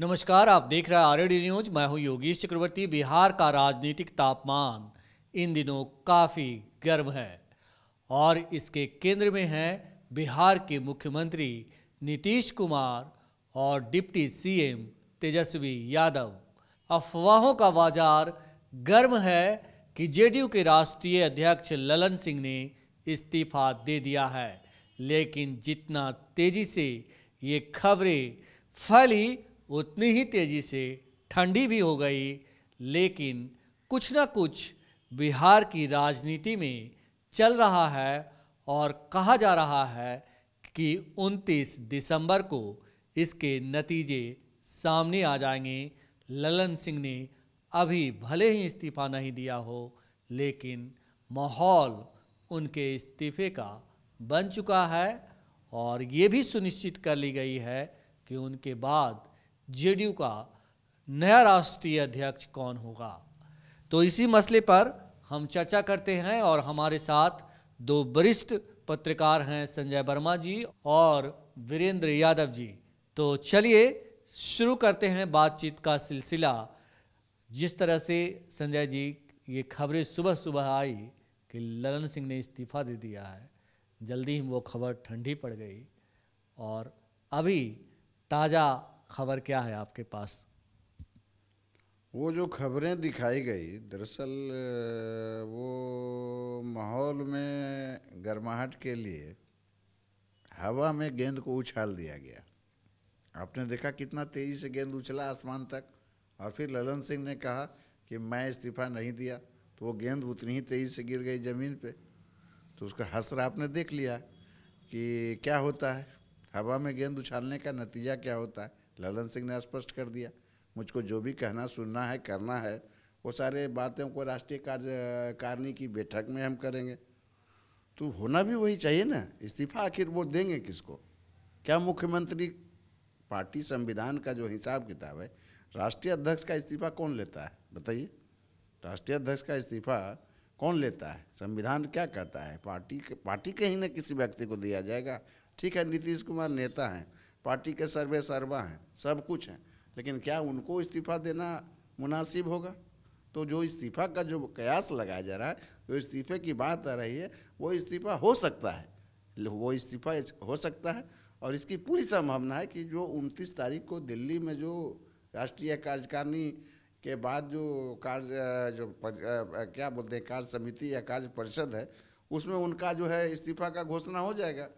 नमस्कार, आप देख रहे हैं आरडी न्यूज। मैं हूं योगेश चक्रवर्ती। बिहार का राजनीतिक तापमान इन दिनों काफ़ी गर्म है और इसके केंद्र में हैं बिहार के मुख्यमंत्री नीतीश कुमार और डिप्टी सीएम तेजस्वी यादव। अफवाहों का बाजार गर्म है कि जेडीयू के राष्ट्रीय अध्यक्ष ललन सिंह ने इस्तीफा दे दिया है, लेकिन जितना तेजी से ये खबरें फैली उतनी ही तेजी से ठंडी भी हो गई। लेकिन कुछ ना कुछ बिहार की राजनीति में चल रहा है और कहा जा रहा है कि 29 दिसंबर को इसके नतीजे सामने आ जाएंगे। ललन सिंह ने अभी भले ही इस्तीफा नहीं दिया हो, लेकिन माहौल उनके इस्तीफे का बन चुका है और ये भी सुनिश्चित कर ली गई है कि उनके बाद जेडीयू का नया राष्ट्रीय अध्यक्ष कौन होगा। तो इसी मसले पर हम चर्चा करते हैं और हमारे साथ दो वरिष्ठ पत्रकार हैं, संजय वर्मा जी और वीरेंद्र यादव जी। तो चलिए शुरू करते हैं बातचीत का सिलसिला। जिस तरह से संजय जी ये खबरें सुबह सुबह आई कि ललन सिंह ने इस्तीफा दे दिया है, जल्दी ही वो खबर ठंडी पड़ गई और अभी ताज़ा खबर क्या है आपके पास? वो जो खबरें दिखाई गई दरअसल वो माहौल में गर्माहट के लिए हवा में गेंद को उछाल दिया गया। आपने देखा कितना तेज़ी से गेंद उछला आसमान तक, और फिर ललन सिंह ने कहा कि मैं इस्तीफा नहीं दिया, तो वो गेंद उतनी ही तेज़ी से गिर गई ज़मीन पे। तो उसका हसर आपने देख लिया कि क्या होता है, हवा में गेंद उछालने का नतीजा क्या होता है। ललन सिंह ने स्पष्ट कर दिया, मुझको जो भी कहना सुनना है करना है वो सारे बातों को राष्ट्रीय कार्यकारिणी की बैठक में हम करेंगे। तो होना भी वही चाहिए ना, इस्तीफा आखिर वो देंगे किसको? क्या मुख्यमंत्री, पार्टी संविधान का जो हिसाब किताब है, राष्ट्रीय अध्यक्ष का इस्तीफा कौन लेता है बताइए? राष्ट्रीय अध्यक्ष का इस्तीफा कौन लेता है? संविधान क्या कहता है? पार्टी के ही न किसी व्यक्ति को दिया जाएगा। ठीक है, नीतीश कुमार नेता हैं, पार्टी के सर्वे सर्वा हैं, सब कुछ हैं, लेकिन क्या उनको इस्तीफा देना मुनासिब होगा? तो जो इस्तीफा का जो कयास लगाया जा रहा है, जो इस्तीफे की बात आ रही है, वो इस्तीफा हो सकता है, वो इस्तीफा हो सकता है। और इसकी पूरी संभावना है कि जो 29 तारीख को दिल्ली में जो राष्ट्रीय कार्यकारिणी के बाद जो क्या बोलते हैं, कार्य समिति या कार्य परिषद है, उसमें उनका जो है इस्तीफा का घोषणा हो जाएगा।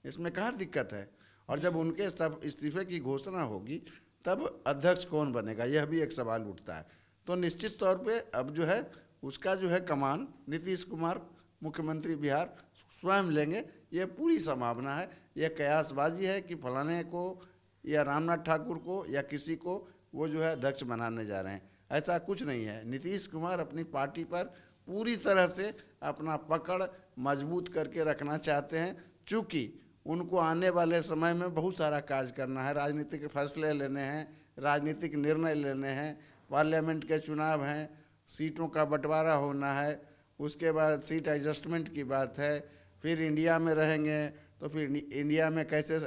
इसमें कहाँ दिक्कत है? और जब उनके सब इस्तीफे की घोषणा होगी तब अध्यक्ष कौन बनेगा, यह भी एक सवाल उठता है। तो निश्चित तौर पे अब जो है उसका जो है कमान नीतीश कुमार मुख्यमंत्री बिहार स्वयं लेंगे, ये पूरी संभावना है। यह कयासबाजी है कि फलाने को या रामनाथ ठाकुर को या किसी को वो जो है अध्यक्ष बनाने जा रहे हैं, ऐसा कुछ नहीं है। नीतीश कुमार अपनी पार्टी पर पूरी तरह से अपना पकड़ मजबूत करके रखना चाहते हैं, चूँकि उनको आने वाले समय में बहुत सारा कार्य करना है, राजनीतिक फैसले लेने हैं, राजनीतिक निर्णय लेने हैं, पार्लियामेंट के चुनाव हैं, सीटों का बंटवारा होना है, उसके बाद सीट एडजस्टमेंट की बात है, फिर इंडिया में रहेंगे तो फिर इंडिया में कैसे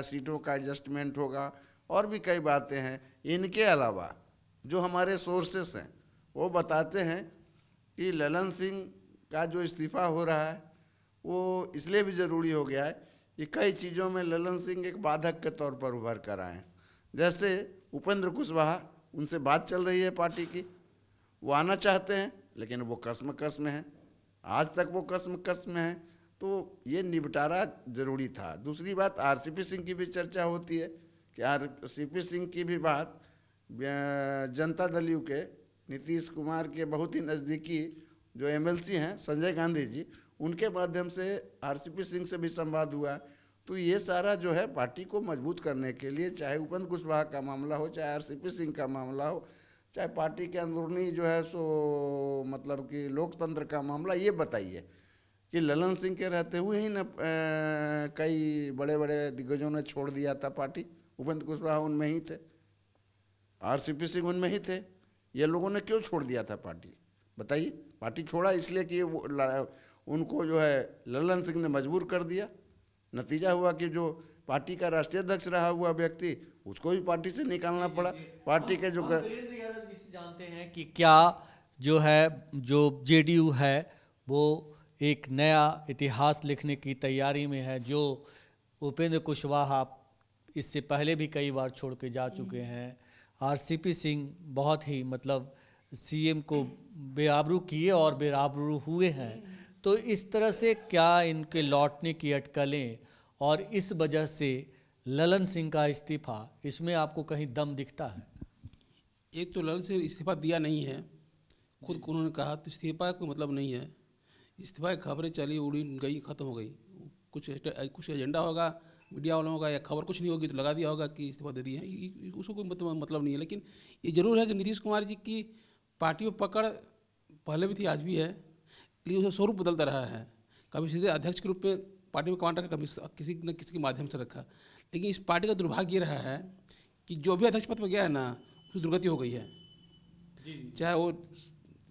सीटों का एडजस्टमेंट होगा, और भी कई बातें हैं। इनके अलावा जो हमारे सोर्सेस हैं वो बताते हैं कि ललन सिंह का जो इस्तीफ़ा हो रहा है वो इसलिए भी ज़रूरी हो गया है कि कई चीज़ों में ललन सिंह एक बाधक के तौर पर उभर कर आए हैं। जैसे उपेंद्र कुशवाहा, उनसे बात चल रही है पार्टी की, वो आना चाहते हैं लेकिन वो कसम में है, आज तक वो कसम में है, तो ये निपटारा ज़रूरी था। दूसरी बात, आरसीपी सिंह की भी चर्चा होती है कि आरसीपी सिंह की भी बात जनता दल यू के नीतीश कुमार के बहुत ही नज़दीकी जो एमएलसी हैं संजय गांधी जी, उनके माध्यम से आरसीपी सिंह से भी संवाद हुआ। तो ये सारा जो है पार्टी को मजबूत करने के लिए, चाहे उपेंद्र कुशवाहा का मामला हो, चाहे आरसीपी सिंह का मामला हो, चाहे पार्टी के अंदरूनी जो है सो मतलब कि लोकतंत्र का मामला, ये बताइए कि ललन सिंह के रहते हुए ही न कई बड़े बड़े दिग्गजों ने छोड़ दिया था पार्टी। उपेंद्र कुशवाहा उनमें ही थे, आरसीपी सिंह उनमें ही थे। ये लोगों ने क्यों छोड़ दिया था पार्टी बताइए? पार्टी छोड़ा इसलिए कि उनको जो है ललन सिंह ने मजबूर कर दिया। नतीजा हुआ कि जो पार्टी का राष्ट्रीय अध्यक्ष रहा हुआ व्यक्ति, उसको भी पार्टी से निकालना पड़ा। पार्टी के जो वीरेंद्र यादव जी से जानते हैं कि क्या जो जेडीयू है वो एक नया इतिहास लिखने की तैयारी में है। जो उपेंद्र कुशवाहा इससे पहले भी कई बार छोड़ के जा चुके हैं, आरसीपी सिंह बहुत ही मतलब सीएम को बेआबरू किए और बेआबरू हुए हैं, तो इस तरह से क्या इनके लौटने की अटकलें और इस वजह से ललन सिंह का इस्तीफा, इसमें आपको कहीं दम दिखता है? एक तो ललन सिंह इस्तीफा दिया नहीं है, खुद उन्होंने कहा, तो इस्तीफा का कोई मतलब नहीं है। इस्तीफा की खबरें चली, उड़ी गई, ख़त्म हो गई। कुछ एजेंडा होगा मीडिया वालों का, या खबर कुछ नहीं होगी तो लगा दिया होगा कि इस्तीफा दे दिए हैं, उसको कोई मतलब नहीं है। लेकिन ये जरूर है कि नीतीश कुमार जी की पार्टी में पकड़ पहले भी थी, आज भी है, लेकिन उसका स्वरूप बदलता रहा है। कभी सीधे अध्यक्ष के रूप में पार्टी में कमांड रखा, कभी किसी न किसी के माध्यम से रखा। लेकिन इस पार्टी का दुर्भाग्य ये रहा है कि जो भी अध्यक्ष पद पर गया है ना, उसकी दुर्गति हो गई है। चाहे वो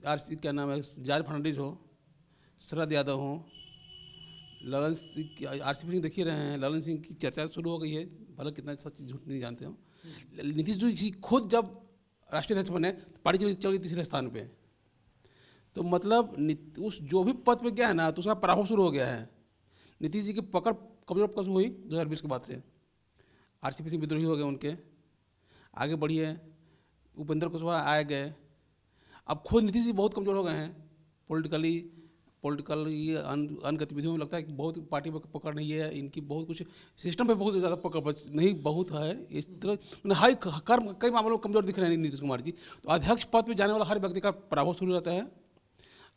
क्या नाम है, जॉर्ज फर्नांडिस हो, शरद यादव हो, ललन सिंह की, आरसीपी सिंह देख ही रहे हैं, ललन सिंह की चर्चा शुरू हो गई है, भले कितना सच झूठ नहीं जानते हो। नीतीश जी खुद जब राष्ट्रीय अध्यक्ष बने तो पार्टी चल गई तीसरे स्थान पे। तो मतलब उस जो भी पद पे गया है ना, तो उसका प्रभाव शुरू हो गया है। नीतीश जी की पकड़ कमजोर कम हुई 2020 के बाद से। आरसीपी सिंह विद्रोही हो गए, उनके आगे बढ़िए, उपेंद्र कुशवाहा आए गए। अब खुद नीतीश जी बहुत कमज़ोर हो गए हैं पॉलिटिकल ये अन्य गतिविधियों में। लगता है कि बहुत पार्टी में पकड़ नहीं है इनकी, बहुत कुछ सिस्टम पे बहुत ज़्यादा पकड़ नहीं बहुत है। इस तरह हाई कर्म कई मामलों में कमज़ोर दिख रहे हैं नीतीश कुमार जी। तो अध्यक्ष पद पर जाने वाला हर व्यक्ति का प्रभाव शुरू रहता है।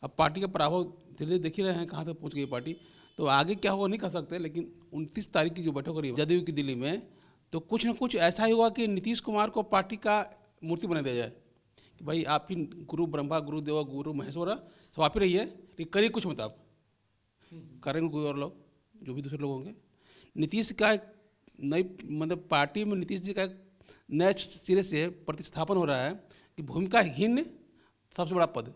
अब पार्टी का प्रभाव धीरे धीरे देख ही रहे हैं कहाँ तक पहुँच गई पार्टी। तो आगे क्या होगा नहीं कह सकते, लेकिन 29 तारीख की जो बैठक हो रही है जदयू की दिल्ली में, तो कुछ ना कुछ ऐसा ही होगा कि नीतीश कुमार को पार्टी का मूर्ति बना दिया जाए कि भाई आप ही गुरु ब्रह्मा, गुरु देवा, गुरु महेश्वर, सब आप ही रहिए, लेकिन करिए कुछ मत आप, करेंगे कोई और लोग, जो भी दूसरे लोग होंगे। नीतीश का नई मतलब पार्टी में नीतीश जी का नए सिरे से प्रतिस्थापन हो रहा है कि भूमिकाहीन सबसे बड़ा पद,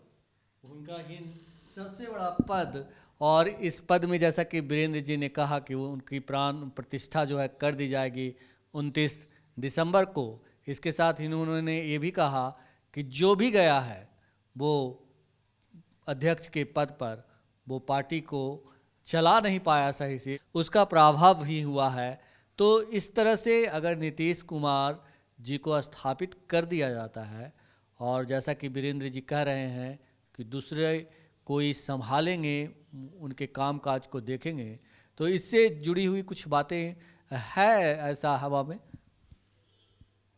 भूमिकाहीन सबसे बड़ा पद। और इस पद में जैसा कि वीरेंद्र जी ने कहा कि वो उनकी प्राण प्रतिष्ठा जो है कर दी जाएगी 29 दिसंबर को। इसके साथ ही उन्होंने ये भी कहा कि जो भी गया है वो अध्यक्ष के पद पर, वो पार्टी को चला नहीं पाया सही से, उसका प्रभाव ही हुआ है। तो इस तरह से अगर नीतीश कुमार जी को स्थापित कर दिया जाता है और जैसा कि वीरेंद्र जी कह रहे हैं कि दूसरे कोई संभालेंगे, उनके कामकाज को देखेंगे, तो इससे जुड़ी हुई कुछ बातें है ऐसा हवा में?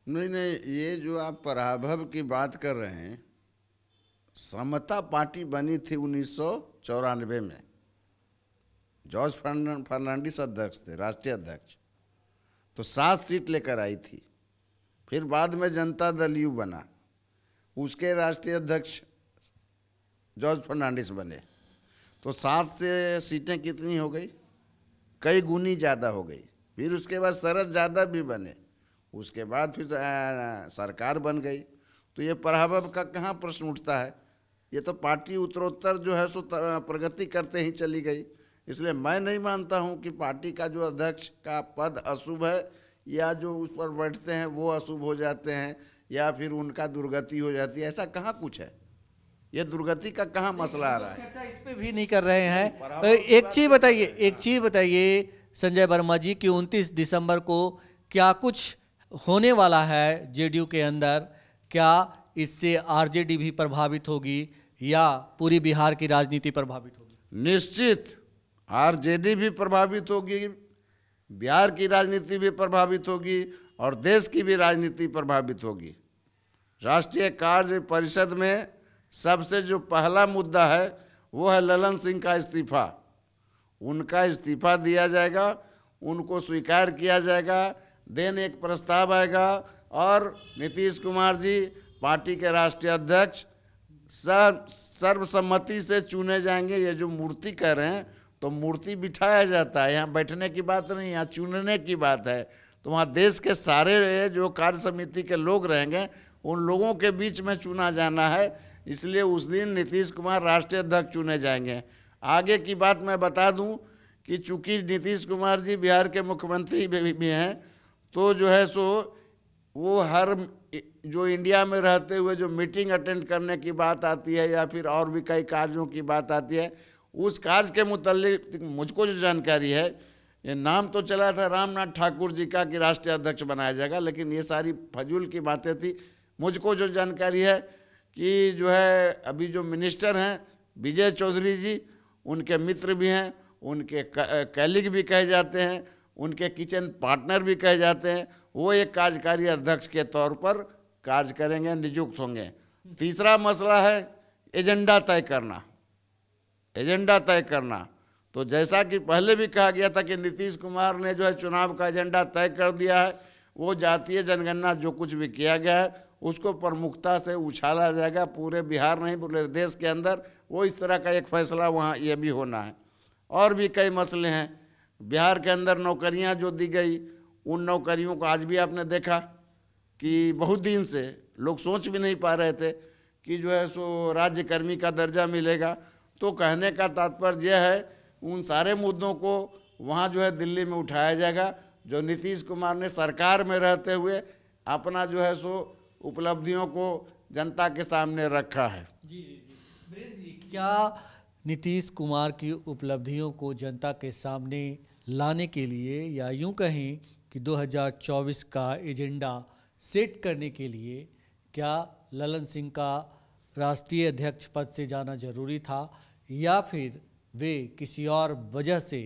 नहीं, ये जो आप पराभव की बात कर रहे हैं, समता पार्टी बनी थी 1994 में, जॉर्ज फर्नांडिस अध्यक्ष थे, राष्ट्रीय अध्यक्ष, तो 7 सीट लेकर आई थी। फिर बाद में जनता दल यू बना, उसके राष्ट्रीय अध्यक्ष जॉर्ज फर्नांडिस बने, तो 7 से सीटें कितनी हो गई, कई गुनी ज़्यादा हो गई। फिर उसके बाद शरद यादव भी बने, उसके बाद फिर सरकार बन गई। तो ये पराभव का कहाँ प्रश्न उठता है? ये तो पार्टी उत्तरोत्तर जो है सो प्रगति करते ही चली गई। इसलिए मैं नहीं मानता हूँ कि पार्टी का जो अध्यक्ष का पद अशुभ है या जो उस पर बैठते हैं वो अशुभ हो जाते हैं या फिर उनका दुर्गति हो जाती है, ऐसा कहाँ कुछ है। ये दुर्गति का कहाँ मसला आ रहा है? चर्चा इस पे भी नहीं कर रहे हैं। एक चीज बताइए संजय वर्मा जी कि 29 दिसंबर को क्या कुछ होने वाला है जेडीयू के अंदर? क्या इससे आरजेडी भी प्रभावित होगी या पूरी बिहार की राजनीति प्रभावित होगी? निश्चित आरजेडी भी प्रभावित होगी, बिहार की राजनीति भी प्रभावित होगी और देश की भी राजनीति प्रभावित होगी। राष्ट्रीय कार्य परिषद में सबसे जो पहला मुद्दा है वो है ललन सिंह का इस्तीफा। उनका इस्तीफा दिया जाएगा, उनको स्वीकार किया जाएगा, देन एक प्रस्ताव आएगा और नीतीश कुमार जी पार्टी के राष्ट्रीय अध्यक्ष सर्वसम्मति से चुने जाएंगे। ये जो मूर्ति कह रहे हैं, तो मूर्ति बिठाया जाता है, यहाँ बैठने की बात नहीं, यहाँ चुनने की बात है। तो वहाँ देश के सारे जो कार्य समिति के लोग रहेंगे, उन लोगों के बीच में चुना जाना है। इसलिए उस दिन नीतीश कुमार राष्ट्रीय अध्यक्ष चुने जाएंगे। आगे की बात मैं बता दूं कि चूंकि नीतीश कुमार जी बिहार के मुख्यमंत्री भी हैं, तो जो है सो वो हर जो इंडिया में रहते हुए जो मीटिंग अटेंड करने की बात आती है या फिर और भी कई कार्यों की बात आती है, उस कार्य के मुतल्लिक मुझको जो जानकारी है, ये नाम तो चला था रामनाथ ठाकुर जी का कि राष्ट्रीय अध्यक्ष बनाया जाएगा, लेकिन ये सारी फजूल की बातें थी। मुझको जो जानकारी है कि जो है अभी जो मिनिस्टर हैं विजय चौधरी जी, उनके मित्र भी हैं, उनके कैलिग भी कहे जाते हैं, उनके किचन पार्टनर भी कहे जाते हैं, वो एक कार्यकारी अध्यक्ष के तौर पर कार्य करेंगे, नियुक्त होंगे। तीसरा मसला है एजेंडा तय करना। एजेंडा तय करना तो जैसा कि पहले भी कहा गया था कि नीतीश कुमार ने जो है चुनाव का एजेंडा तय कर दिया है, वो जातीय जनगणना जो कुछ भी किया गया है उसको प्रमुखता से उछाला जाएगा, पूरे बिहार नहीं पूरे देश के अंदर वो इस तरह का एक फैसला वहाँ ये भी होना है। और भी कई मसले हैं। बिहार के अंदर नौकरियाँ जो दी गई, उन नौकरियों को आज भी आपने देखा कि बहुत दिन से लोग सोच भी नहीं पा रहे थे कि जो है सो राज्यकर्मी का दर्जा मिलेगा। तो कहने का तात्पर्य यह है उन सारे मुद्दों को वहाँ जो है दिल्ली में उठाया जाएगा, जो नीतीश कुमार ने सरकार में रहते हुए अपना जो है सो उपलब्धियों को जनता के सामने रखा है। जी, वीरेंद्र जी, क्या नीतीश कुमार की उपलब्धियों को जनता के सामने लाने के लिए या यूं कहें कि 2024 का एजेंडा सेट करने के लिए क्या ललन सिंह का राष्ट्रीय अध्यक्ष पद से जाना जरूरी था, या फिर वे किसी और वजह से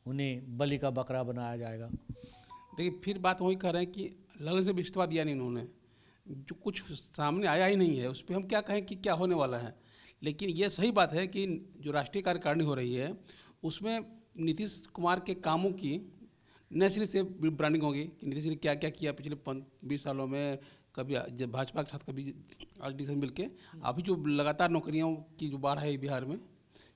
उन्हें बलि का बकरा बनाया जाएगा? देखिए, फिर बात वही कर रहे हैं कि ललन से भी इस्तीफा दिया नहीं उन्होंने, जो कुछ सामने आया ही नहीं है उस पर हम क्या कहें कि क्या होने वाला है। लेकिन ये सही बात है कि जो राष्ट्रीय कार्यकारिणी हो रही है उसमें नीतीश कुमार के कामों की नए सिरे से ब्रांडिंग होगी कि नीतीश ने क्या क्या किया पिछले 20 सालों में, कभी जब भाजपा के साथ कभी आरडी से मिल के। अभी जो लगातार नौकरियों की जो बाढ़ है बिहार में,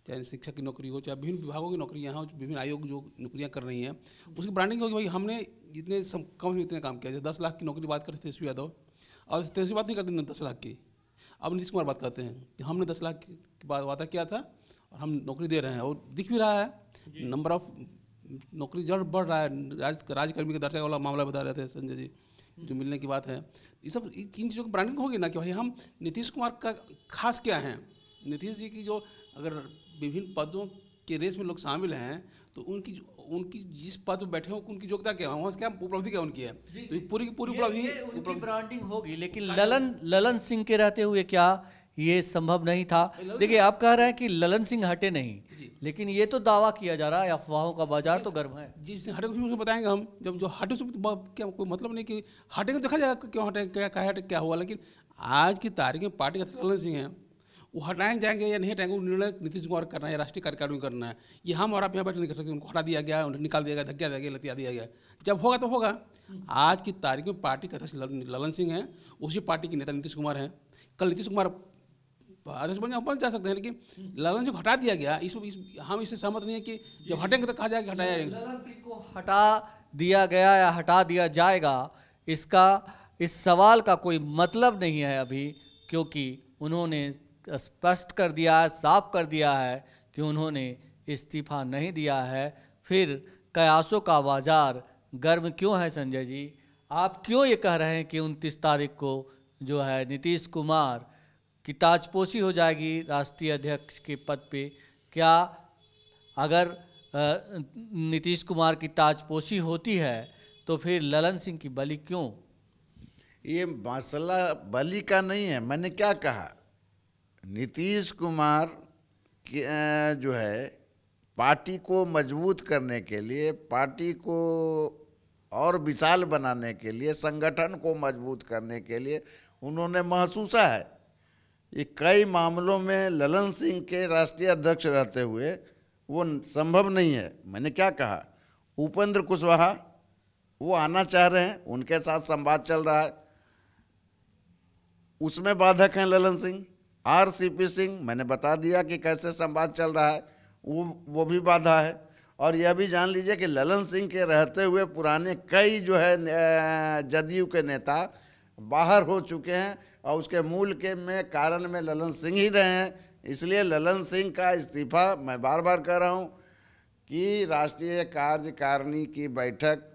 चाहे शिक्षक की नौकरी हो, चाहे विभिन्न विभागों की नौकरियाँ हो, विभिन्न आयोग जो नौकरियाँ कर रही हैं, उसकी ब्रांडिंग होगी भाई हमने जितने कम में इतने काम किया। जैसे 10 लाख की नौकरी बात करते तेजस्वी यादव, और तेजस्वी बात नहीं करते 10 लाख की। अब नीतीश कुमार बात करते हैं कि हमने 10 लाख की वादा किया था और हम नौकरी दे रहे हैं, और दिख भी रहा है। नंबर ऑफ नौकरी जड़ बढ़ रहा है। राज्यकर्मी के दर्जा वाला मामला बता रहे थे संजय जी, जो मिलने की बात है। ये सब इन चीज़ों की ब्रांडिंग होगी ना कि भाई हम नीतीश कुमार का खास क्या है। नीतीश जी की जो अगर विभिन्न पदों के रेस में लोग शामिल हैं तो उनकी जिस पद पर बैठे हो उनकी योग्यता क्या है, वहाँ क्या उपलब्धि क्या उनकी है, तो पूरी उनकी ब्रांडिंग होगी। लेकिन ललन सिंह के रहते हुए क्या ये संभव नहीं था? देखिए, आप कह रहे हैं कि ललन सिंह हटे नहीं, लेकिन ये तो दावा किया जा रहा है, अफवाहों का बाजार तो गर्म है। जिस हटे को बताएंगे हम, जब जो हटे से क्या कोई मतलब नहीं कि हटेंगे देखा जाएगा क्यों हटे, क्या हटे क्या हुआ। लेकिन आज की तारीख में पार्टी का ललन सिंह है, वो हटाएंगे जाएंगे या नहीं हटाएंगे, वो निर्णय नीतीश कुमार करना है, राष्ट्रीय कार्यकारिणी करना है। ये हम और आप यहाँ बैठे नहीं कर सकते। उनको हटा दिया गया, उन्हें निकाल दिया गया, धक्का दिया गया, लतिया दिया गया। जब होगा तो होगा। आज की तारीख में पार्टी का अध्यक्ष ललन सिंह है, उसी पार्टी के नेता नीतीश कुमार हैं। कल नीतीश कुमार अध्यक्ष बन जा सकते हैं, लेकिन ललन सिंह को हटा दिया गया। हम इससे सहमत नहीं है कि जब हटेंगे तो कहा जाएगा हटाया जाएगा। ललन सिंह को हटा दिया गया या हटा दिया जाएगा, इस सवाल का कोई मतलब नहीं है अभी, क्योंकि उन्होंने स्पष्ट कर दिया है, साफ कर दिया है कि उन्होंने इस्तीफा नहीं दिया है। फिर कयासों का बाजार गर्म क्यों है? संजय जी, आप क्यों ये कह रहे हैं कि 29 तारीख को जो है नीतीश कुमार की ताजपोशी हो जाएगी राष्ट्रीय अध्यक्ष के पद पे? क्या अगर नीतीश कुमार की ताजपोशी होती है तो फिर ललन सिंह की बलि क्यों? ये मसला बलि का नहीं है। मैंने क्या कहा, नीतीश कुमार जो है पार्टी को मजबूत करने के लिए, पार्टी को और विशाल बनाने के लिए, संगठन को मजबूत करने के लिए उन्होंने महसूसा है ये कई मामलों में ललन सिंह के राष्ट्रीय अध्यक्ष रहते हुए वो संभव नहीं है। मैंने क्या कहा, उपेंद्र कुशवाहा वो आना चाह रहे हैं, उनके साथ संवाद चल रहा है, उसमें बाधक हैं ललन सिंह। आरसीपी सिंह मैंने बता दिया कि कैसे संवाद चल रहा है, वो भी बाधा है। और यह भी जान लीजिए कि ललन सिंह के रहते हुए पुराने कई जो है जदयू के नेता बाहर हो चुके हैं, और उसके मूल के में कारण में ललन सिंह ही रहे हैं। इसलिए ललन सिंह का इस्तीफा, मैं बार बार कह रहा हूँ कि राष्ट्रीय कार्यकारिणी की बैठक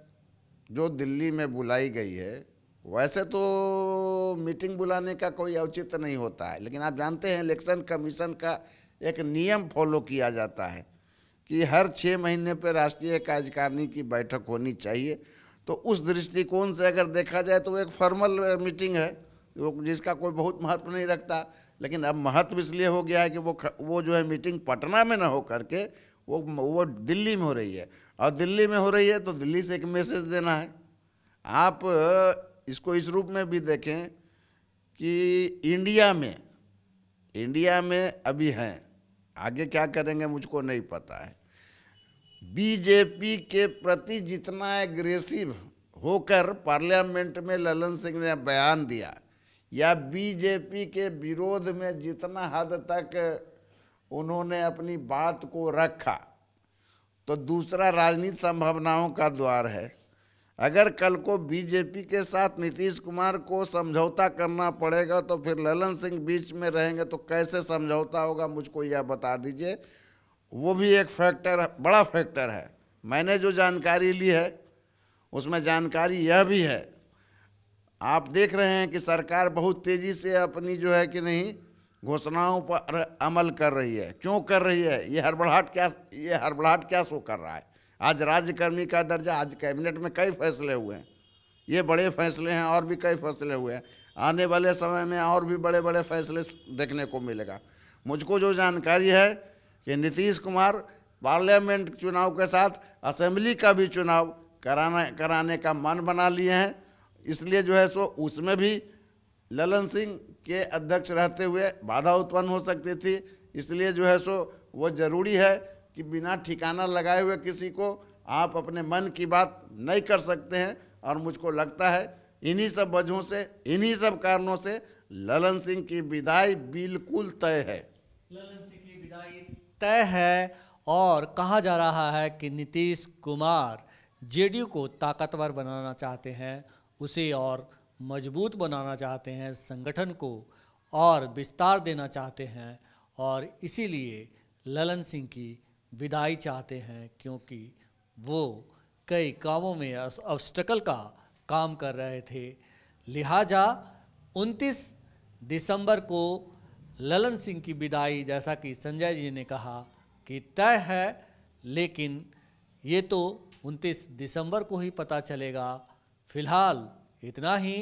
जो दिल्ली में बुलाई गई है, वैसे तो मीटिंग बुलाने का कोई औचित्य नहीं होता है, लेकिन आप जानते हैं इलेक्शन कमीशन का एक नियम फॉलो किया जाता है कि हर 6 महीने पर राष्ट्रीय कार्यकारिणी की बैठक होनी चाहिए। तो उस दृष्टिकोण से अगर देखा जाए तो एक फॉर्मल मीटिंग है जिसका कोई बहुत महत्व नहीं रखता, लेकिन अब महत्व इसलिए हो गया है कि वो जो है मीटिंग पटना में ना हो करके वो दिल्ली में हो रही है, और दिल्ली में हो रही है तो दिल्ली से एक मैसेज देना है। आप इसको इस रूप में भी देखें कि इंडिया में अभी हैं, आगे क्या करेंगे मुझको नहीं पता है। बीजेपी के प्रति जितना एग्रेसिव होकर पार्लियामेंट में ललन सिंह ने बयान दिया, या बीजेपी के विरोध में जितना हद तक उन्होंने अपनी बात को रखा, तो दूसरा राजनीति संभावनाओं का द्वार है। अगर कल को बीजेपी के साथ नीतीश कुमार को समझौता करना पड़ेगा तो फिर ललन सिंह बीच में रहेंगे, तो कैसे समझौता होगा मुझको यह बता दीजिए। वो भी एक फैक्टर, बड़ा फैक्टर है। मैंने जो जानकारी ली है उसमें जानकारी यह भी है, आप देख रहे हैं कि सरकार बहुत तेज़ी से अपनी जो है कि नहीं घोषणाओं पर अमल कर रही है। क्यों कर रही है? ये हड़बड़ाहट क्या शो कर रहा है? आज राज्यकर्मी का दर्जा, आज कैबिनेट में कई फैसले हुए हैं, ये बड़े फैसले हैं, और भी कई फैसले हुए हैं। आने वाले समय में और भी बड़े बड़े फैसले देखने को मिलेगा। मुझको जो जानकारी है कि नीतीश कुमार पार्लियामेंट चुनाव के साथ असेंबली का भी चुनाव कराने का मन बना लिए हैं। इसलिए जो है सो उसमें भी ललन सिंह के अध्यक्ष रहते हुए बाधा उत्पन्न हो सकती थी। इसलिए जो है सो वो ज़रूरी है कि बिना ठिकाना लगाए हुए किसी को आप अपने मन की बात नहीं कर सकते हैं। और मुझको लगता है इन्हीं सब वजहों से, इन्हीं सब कारणों से ललन सिंह की विदाई बिल्कुल तय है। ललन सिंह की विदाई तय है, और कहा जा रहा है कि नीतीश कुमार जेडीयू को ताकतवर बनाना चाहते हैं, उसे और मजबूत बनाना चाहते हैं, संगठन को और विस्तार देना चाहते हैं, और इसीलिए ललन सिंह की विदाई चाहते हैं, क्योंकि वो कई कामों में ऑब्स्टेकल का काम कर रहे थे। लिहाजा 29 दिसंबर को ललन सिंह की विदाई, जैसा कि संजय जी ने कहा कि तय है, लेकिन ये तो 29 दिसंबर को ही पता चलेगा। फिलहाल इतना ही।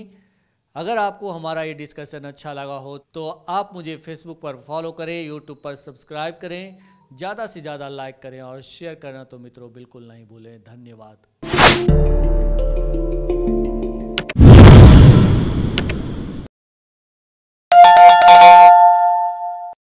अगर आपको हमारा ये डिस्कशन अच्छा लगा हो तो आप मुझे फेसबुक पर फॉलो करें, यूट्यूब पर सब्सक्राइब करें, ज़्यादा से ज़्यादा लाइक करें और शेयर करना तो मित्रों बिल्कुल नहीं भूलें। धन्यवाद।